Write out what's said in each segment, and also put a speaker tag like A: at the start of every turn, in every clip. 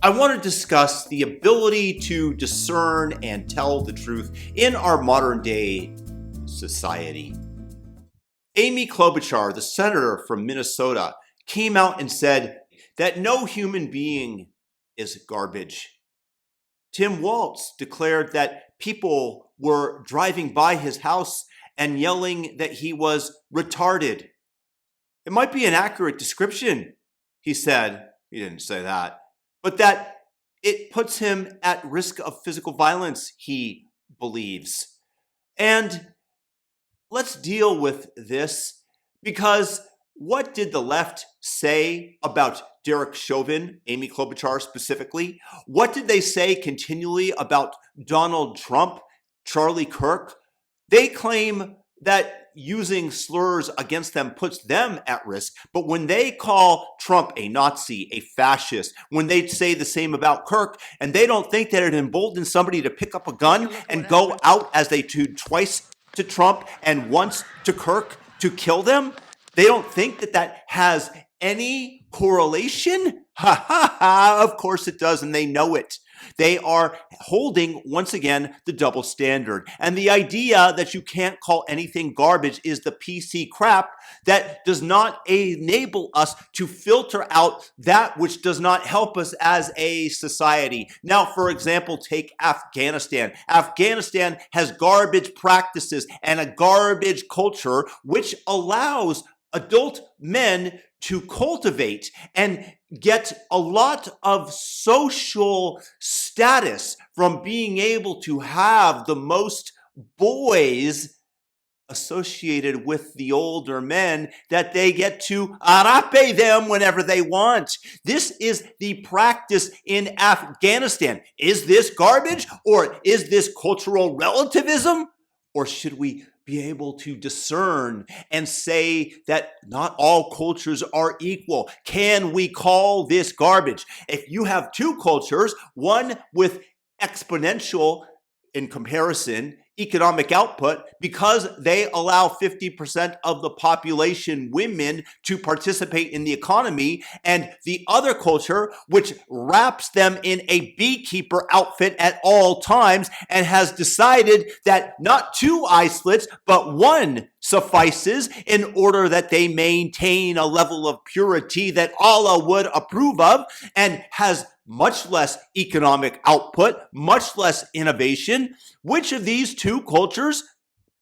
A: I want to discuss the ability to discern and tell the truth in our modern day society. Amy Klobuchar, the senator from Minnesota, came out and said that no human being is garbage. Tim Walz declared that people were driving by his house and yelling that he was retarded. It might be an accurate description, he said. He didn't say that. But that it puts him at risk of physical violence, he believes. And let's deal with this, because what did the left say about Derek Chauvin, Amy Klobuchar specifically? What did they say continually about Donald Trump, Charlie Kirk? They claim that using slurs against them puts them at risk. But when they call Trump a Nazi, a fascist, when they say the same about Kirk, and they don't think that it emboldens somebody to pick up a gun and go out as they did twice to Trump and once to Kirk to kill them, they don't think that that has any correlation? Ha ha ha, of course it does, and they know it. They are holding, once again, the double standard. And the idea that you can't call anything garbage is the PC crap that does not enable us to filter out that which does not help us as a society. Now, for example, take Afghanistan. Afghanistan has garbage practices and a garbage culture which allows adult men to cultivate and get a lot of social status from being able to have the most boys associated with the older men that they get to arape them whenever they want. This is the practice in Afghanistan. Is this garbage, or is this cultural relativism? Or should we be able to discern and say that not all cultures are equal? Can we call this garbage? If you have two cultures, one with exponential, in comparison, economic output, because they allow 50% of the population women to participate in the economy, and the other culture which wraps them in a beekeeper outfit at all times and has decided that not two eye slits but one suffices in order that they maintain a level of purity that Allah would approve of, and has much less economic output, much less innovation. Which of these two cultures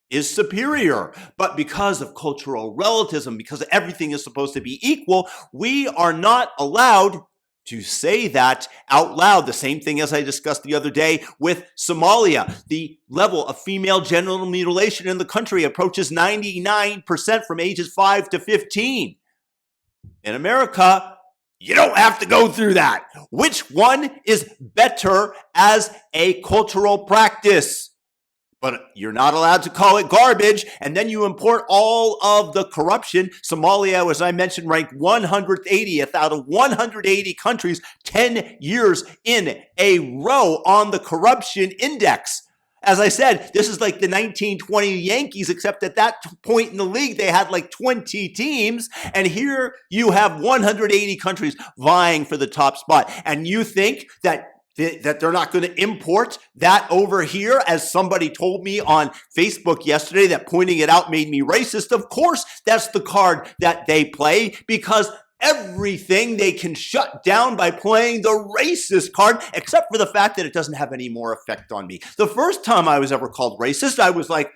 A: is superior? But because of cultural relativism, because everything is supposed to be equal, we are not allowed to say that out loud. The same thing as I discussed the other day with Somalia. The level of female genital mutilation in the country approaches 99% from ages 5 to 15. In America, you don't have to go through that. Which one is better as a cultural practice? But you're not allowed to call it garbage, and then you import all of the corruption. Somalia, as I mentioned, ranked 180th out of 180 countries 10 years in a row on the corruption index. As I said, this is like the 1920 Yankees, except at that point in the league, they had like 20 teams. And here you have 180 countries vying for the top spot. And you think that they're not going to import that over here, as somebody told me on Facebook yesterday, that pointing it out made me racist. Of course, that's the card that they play, because everything they can shut down by playing the racist card, except for the fact that it doesn't have any more effect on me. The first time I was ever called racist, I was like,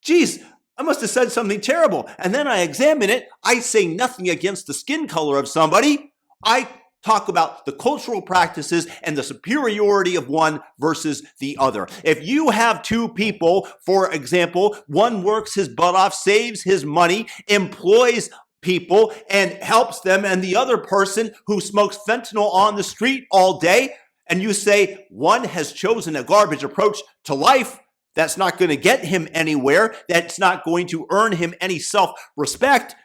A: geez, I must have said something terrible. And then I examine it. I say nothing against the skin color of somebody. I talk about the cultural practices and the superiority of one versus the other. If you have two people, for example, one works his butt off, saves his money, employs people and helps them, and the other person who smokes fentanyl on the street all day, and you say one has chosen a garbage approach to life, that's not going to get him anywhere, that's not going to earn him any self-respect,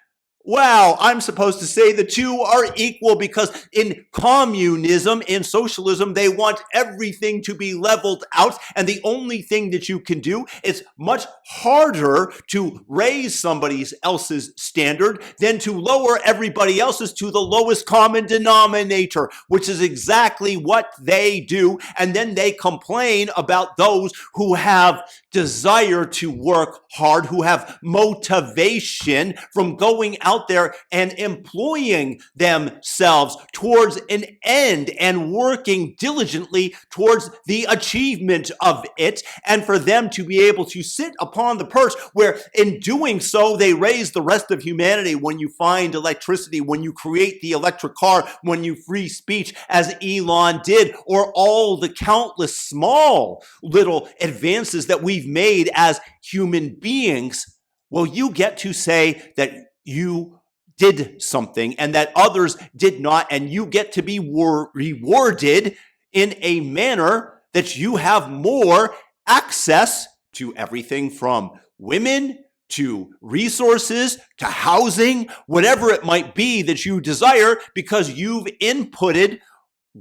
A: Wow, I'm supposed to say the two are equal because in communism, in socialism, they want everything to be leveled out. And the only thing that you can do is much harder to raise somebody else's standard than to lower everybody else's to the lowest common denominator, which is exactly what they do. And then they complain about those who have desire to work hard, who have motivation from going out there and employing themselves towards an end and working diligently towards the achievement of it, and for them to be able to sit upon the purse where in doing so they raise the rest of humanity. When you find electricity, when you create the electric car, when you free speech as Elon did, or all the countless small little advances that we've made as human beings, well, you get to say that you did something and that others did not, and you get to be rewarded in a manner that you have more access to everything from women to resources to housing, whatever it might be that you desire, because you've inputted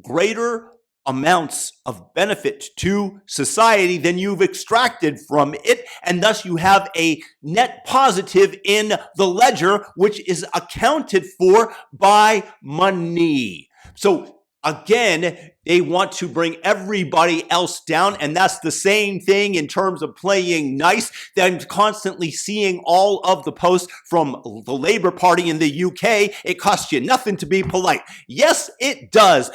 A: greater amounts of benefit to society than you've extracted from it, and thus you have a net positive in the ledger, which is accounted for by money. So again, they want to bring everybody else down, and that's the same thing in terms of playing nice. I'm constantly seeing all of the posts from the Labour Party in the UK. It costs you nothing to be polite. Yes, it does.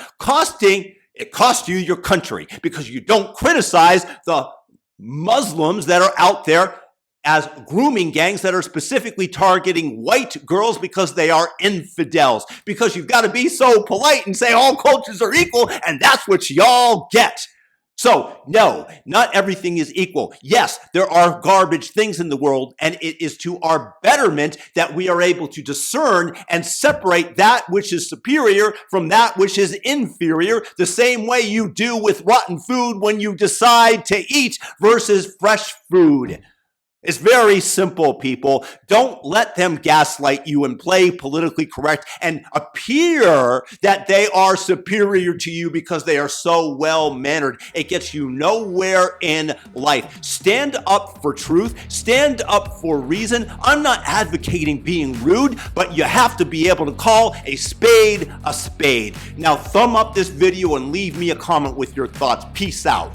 A: It costs you your country because you don't criticize the Muslims that are out there as grooming gangs that are specifically targeting white girls because they are infidels. Because you've got to be so polite and say all cultures are equal, and that's what y'all get. So, no, not everything is equal. Yes, there are garbage things in the world, and it is to our betterment that we are able to discern and separate that which is superior from that which is inferior, the same way you do with rotten food when you decide to eat versus fresh food. It's very simple, people. Don't let them gaslight you and play politically correct and appear that they are superior to you because they are so well-mannered. It gets you nowhere in life. Stand up for truth. Stand up for reason. I'm not advocating being rude, but you have to be able to call a spade a spade. Now, thumb up this video and leave me a comment with your thoughts. Peace out.